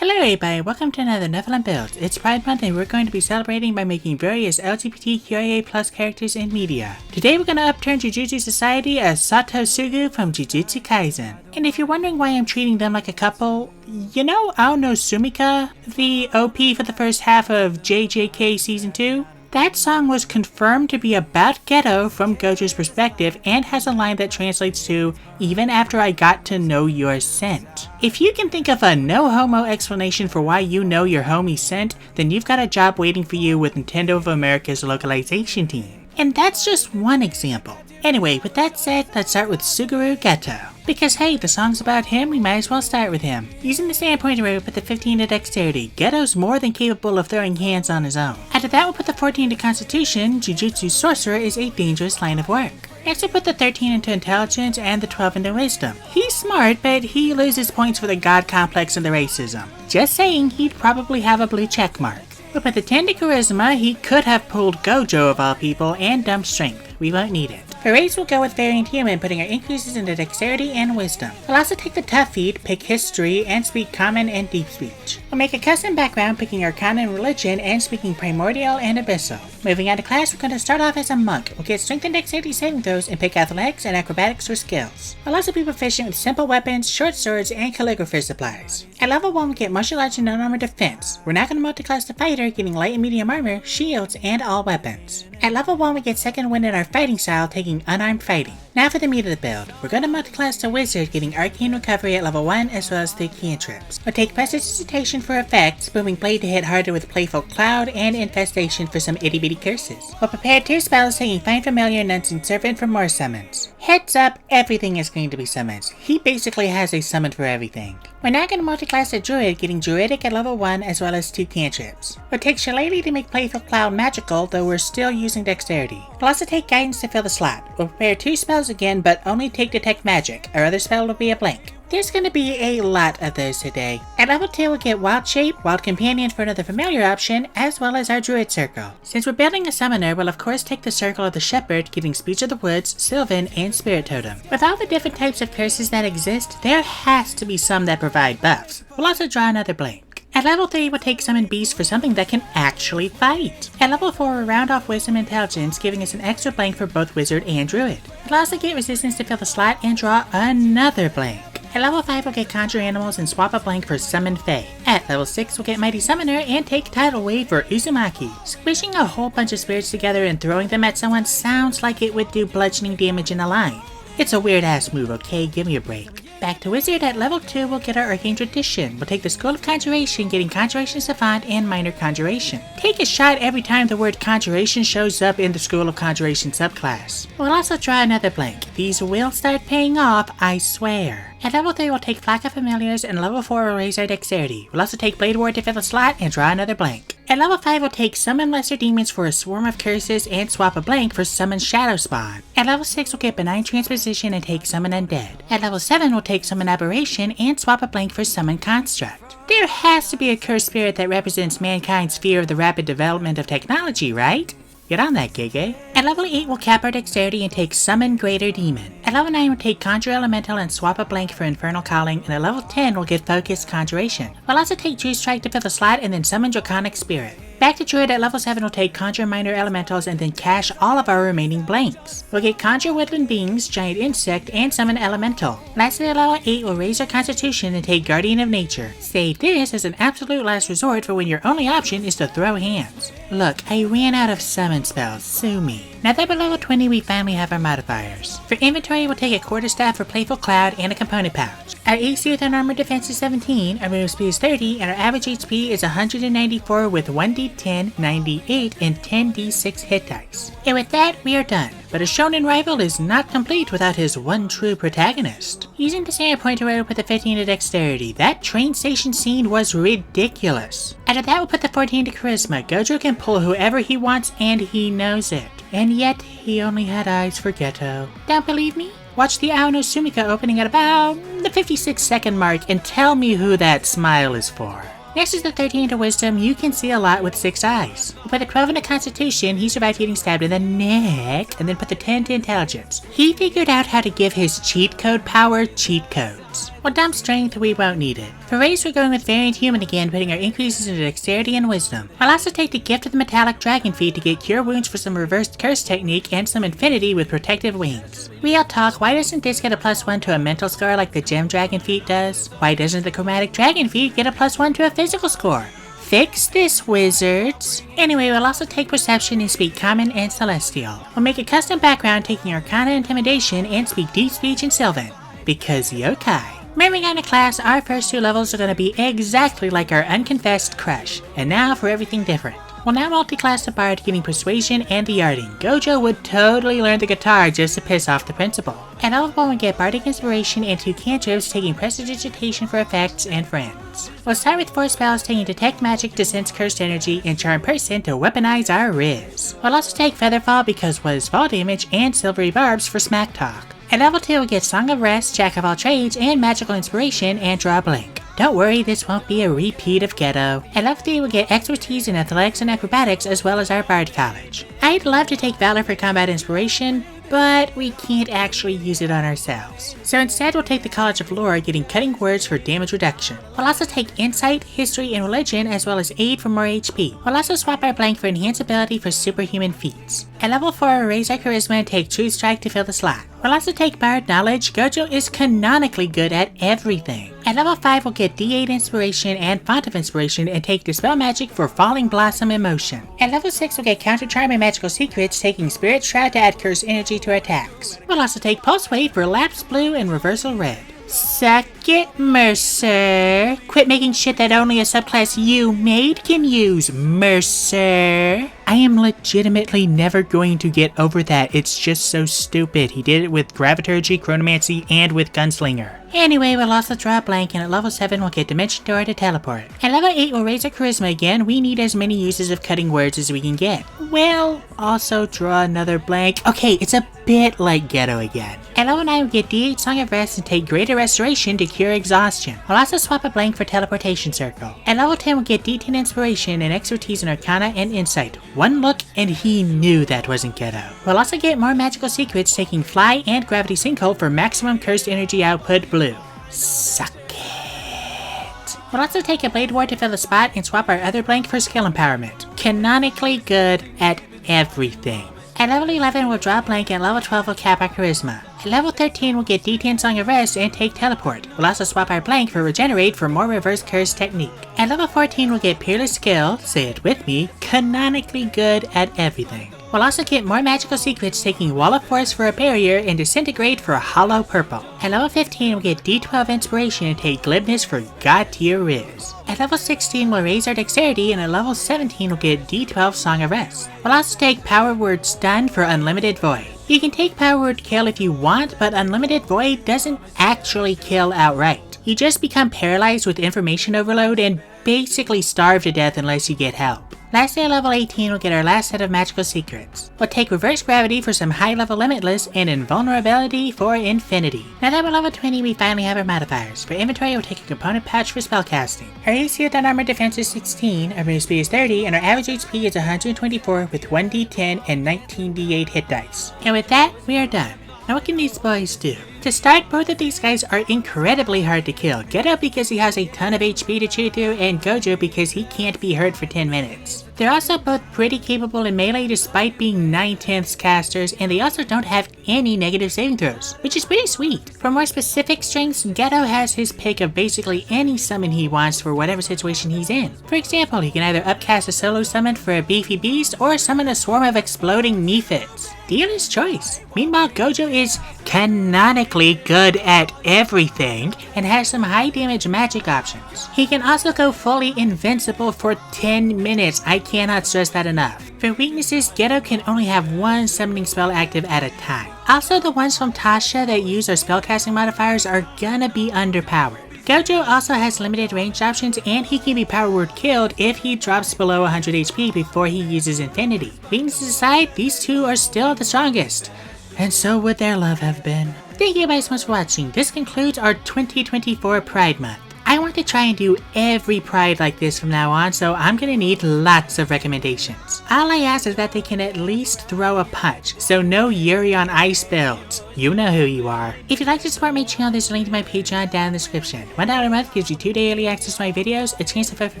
Hello everybody, welcome to another Nephilim build. It's Pride Month and we're going to be celebrating by making various LGBTQIA+ characters in media. Today we're going to upturn Jujutsu Society as Satosugu from Jujutsu Kaisen. And if you're wondering why I'm treating them like a couple, you know Aono Sumika, the OP for the first half of JJK Season 2? That song was confirmed to be about Geto from Gojo's perspective and has a line that translates to, "Even after I got to know your scent." If you can think of a no-homo explanation for why you know your homie's scent, then you've got a job waiting for you with Nintendo of America's localization team. And that's just one example. Anyway, with that said, let's start with Suguru Geto. Because hey, the song's about him, we might as well start with him. Using the stand pointer rope with the 15 to dexterity, Geto's more than capable of throwing hands on his own. After that we'll put the 14 to constitution, Jujutsu sorcerer is a dangerous line of work. Next we'll put the 13 into intelligence and the 12 into wisdom. He's smart, but he loses points for the god complex and the racism. Just saying, he'd probably have a blue check mark. We'll put the 10 to charisma, he could have pulled Gojo of all people, and dumb strength. We won't need it. For race, we'll go with variant human, putting our increases into dexterity and wisdom. We'll also take the tough feat, pick history, and speak common and deep speech. We'll make a custom background, picking arcana and religion, and speaking primordial and abyssal. Moving on to class, we're going to start off as a monk. We'll get strength and dexterity saving throws, and pick athletics and acrobatics for skills. We'll also be proficient with simple weapons, short swords, and calligrapher supplies. At level 1, we'll get martial arts and non-armored defense. We're not going to multiclass the fighter, getting light and medium armor, shields, and all weapons. At level 1, we get second wind in our fighting style, taking unarmed fighting. Now for the meat of the build. We're going to multiclass the wizard, getting arcane recovery at level 1 as well as 3 cantrips. We'll take prestidigitation for effects, booming blade to hit harder with playful cloud, and infestation for some itty bitty curses. We'll prepare 2 spells, taking find familiar and unseen servant for more summons. Heads up, everything is going to be summons. He basically has a summon for everything. We're now going to multiclass the druid, getting druidic at level 1 as well as 2 cantrips. We'll take shillelagh to make playful cloud magical, though we're still using dexterity. We'll also take guidance to fill the slot. We'll prepare 2 spells again, but only take detect magic. Our other spell will be a blank. There's going to be a lot of those today. At level 2 we'll get Wild Shape, Wild Companion for another familiar option, as well as our Druid Circle. Since we're building a summoner, we'll of course take the Circle of the Shepherd, getting Speech of the Woods, Sylvan, and Spirit Totem. With all the different types of curses that exist, there has to be some that provide buffs. We'll also draw another blank. At level 3, we'll take Summon Beast for something that can actually fight. At level 4, we'll round off Wisdom and Intelligence, giving us an extra blank for both Wizard and Druid. We'll also get Resistance to fill the slot and draw another blank. At level 5, we'll get Conjure Animals and swap a blank for Summon Fae. At level 6, we'll get Mighty Summoner and take Tidal Wave for Uzumaki. Squishing a whole bunch of spirits together and throwing them at someone sounds like it would do bludgeoning damage in a line. It's a weird ass move, okay? Give me a break. Back to Wizard, at level 2 we'll get our Arcane Tradition. We'll take the School of Conjuration, getting Conjuration Savant and Minor Conjuration. Take a shot every time the word Conjuration shows up in the School of Conjuration subclass. We'll also try another blank. These will start paying off, I swear. At level 3 we'll take Flock of Familiars, and level 4 we'll raise our dexterity. We'll also take Blade Ward to fill the slot and draw another blank. At level 5 we'll take Summon Lesser Demons for a Swarm of Curses and swap a blank for Summon Shadow Spawn. At level 6 we'll get Benign Transposition and take Summon Undead. At level 7 we'll take Summon Aberration and swap a blank for Summon Construct. There has to be a cursed spirit that represents mankind's fear of the rapid development of technology, right? Get on that, Gege. At level 8, we'll cap our dexterity and take Summon Greater Demon. At level 9, we'll take Conjure Elemental and swap a blank for Infernal Calling, and at level 10, we'll get Focused Conjuration. We'll also take True Strike to fill the slot and then Summon Draconic Spirit. Back to Druid, at level 7 we'll take Conjure Minor Elementals and then cache all of our remaining blanks. We'll get Conjure Woodland Beings, Giant Insect, and Summon Elemental. Lastly, at level 8 we'll raise our Constitution and take Guardian of Nature. Save this as an absolute last resort for when your only option is to throw hands. Look, I ran out of summon spells, sue me. Now that we're level 20 we finally have our modifiers. For inventory we'll take a Quarterstaff for Playful Cloud and a Component Pouch. Our AC with unarmored defense is 17, our move speed is 30, and our average HP is 194 with 1d10, 98, and 10d6 hit dice. And with that, we are done. But a shonen rival is not complete without his one true protagonist. Using the standard pointer rope with the 15 to dexterity, that train station scene was ridiculous. After that, we'll put the 14 to charisma. Gojo can pull whoever he wants and he knows it. And yet, he only had eyes for Geto. Don't believe me? Watch the Aono Sumika opening at about the 56-second mark and tell me who that smile is for. Next is the 13 to Wisdom. You can see a lot with 6 eyes. We'll put the 12 into Constitution. He survived getting stabbed in the neck. And then put the 10 to Intelligence. He figured out how to give his cheat code power cheat code. defense. We'll dump strength, we won't need it. For race, we're going with variant human again, putting our increases into dexterity and wisdom. I'll also take the gift of the metallic dragon feet to get cure wounds for some reversed curse technique and some infinity with protective wings. Real talk, why doesn't this get a +1 to a mental score like the gem dragon feet does? Why doesn't the chromatic dragon feet get a +1 to a physical score? Fix this, wizards! Anyway, we'll also take perception and speak common and celestial. We'll make a custom background taking arcana intimidation and speak deep speech and sylvan. Because yokai. Moving on to class, our first 2 levels are going to be exactly like our unconfessed crush. And now for everything different. We'll now multi-class the bard getting persuasion and the yarding. Gojo would totally learn the guitar just to piss off the principal. At level 1 we get bardic inspiration and 2 cantrips taking prestidigitation for effects and friends. We'll start with 4 spells taking detect magic to sense cursed energy and charm person to weaponize our riz. We'll also take featherfall because what is fall damage and silvery barbs for smack talk. At level 2 we get Song of Rest, Jack of all trades, and magical inspiration and draw a blank. Don't worry, this won't be a repeat of Geto. At level 3 we'll get expertise in athletics and acrobatics as well as our bard college. I'd love to take valor for combat inspiration, but we can't actually use it on ourselves. So instead we'll take the College of Lore getting cutting words for damage reduction. We'll also take insight, history, and religion as well as aid for more HP. We'll also swap our blank for enhance ability for superhuman feats. At level 4 we'll raise our charisma and take true strike to fill the slot. We'll also take bard knowledge. Gojo is canonically good at everything. At level 5 we'll get D8 inspiration and font of inspiration and take dispel magic for falling blossom emotion. At level 6 we'll get counter charm and magical secrets taking spirit shroud to add curse energy to our attacks. We'll also take pulse wave for lapse blue and reversal red. Suck it, Mercer. Quit making shit that only a subclass you made can use, Mercer. I am legitimately never going to get over that. It's just so stupid. He did it with Graviturgy, Chronomancy, and with Gunslinger. Anyway, we'll also draw a blank, and at level 7 we'll get Dimension Door to teleport. At level 8 we'll raise our charisma again. We need as many uses of cutting words as we can get. We'll also draw another blank. Okay, it's a bit like Geto again. At level 9 we'll get D8 Song of Rest and take Greater Restoration to cure exhaustion. We'll also swap a blank for Teleportation Circle. At level 10 we'll get D10 Inspiration and expertise in Arcana and Insight. One look and he knew that wasn't Geto. We'll also get more magical secrets taking Fly and Gravity Sinkhole for maximum cursed energy output blue. Suck it. We'll also take a Blade Ward to fill the spot and swap our other blank for skill empowerment. Canonically good at everything. At level 11 we'll draw a blank and level 12 we'll cap our charisma. At level 13 we'll get D10 Song of Rest and take teleport. We'll also swap our blank for regenerate for more reverse curse technique. At level 14 we'll get peerless skill, say it with me, canonically good at everything. We'll also get more magical secrets taking Wall of Force for a barrier and Disintegrate for a hollow purple. At level 15 we'll get D12 inspiration and take glibness for god tier riz. At level 16 we'll raise our dexterity and at level 17 we'll get D12 Song of Rest. We'll also take Power Word Stun for unlimited void. You can take Power Word Kill if you want, but unlimited void doesn't actually kill outright. You just become paralyzed with information overload and basically starve to death unless you get help. Lastly, at level 18 we'll get our last set of magical secrets. We'll take Reverse Gravity for some high level Limitless and Invulnerability for Infinity. Now that we're level 20 we finally have our modifiers. For inventory we'll take a component pouch for spellcasting. Our AC with unarmored defense is 16, our move speed is 30, and our average HP is 124 with 1d10 and 19d8 hit dice. And with that, we are done. Now what can these boys do? To start, both of these guys are incredibly hard to kill. Geto because he has a ton of HP to chew through, and Gojo because he can't be hurt for 10 minutes. They're also both pretty capable in melee despite being 9/10 casters, and they also don't have any negative saving throws, which is pretty sweet. For more specific strengths, Geto has his pick of basically any summon he wants for whatever situation he's in. For example, he can either upcast a solo summon for a beefy beast, or summon a swarm of exploding Mephits. Dealer's choice. Meanwhile, Gojo is canonically good at everything and has some high damage magic options. He can also go fully invincible for 10 minutes. I cannot stress that enough. For weaknesses, Geto can only have one summoning spell active at a time. Also, the ones from Tasha that use our spellcasting modifiers are gonna be underpowered. Gojo also has limited range options, and he can be power word killed if he drops below 100 HP before he uses Infinity. Weaknesses aside, these two are still the strongest. And so would their love have been. Thank you guys so much for watching. This concludes our 2024 Pride Month. I want to try and do every Pride like this from now on, so I'm gonna need lots of recommendations. All I ask is that they can at least throw a punch, so no Yuri on Ice builds. You know who you are. If you'd like to support my channel, there's a link to my Patreon down in the description. $1 a month gives you 2 day early access to my videos, a chance to vote for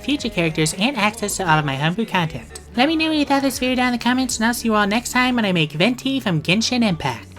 future characters, and access to all of my homebrew content. Let me know what you thought of this video down in the comments, and I'll see you all next time when I make Venti from Genshin Impact.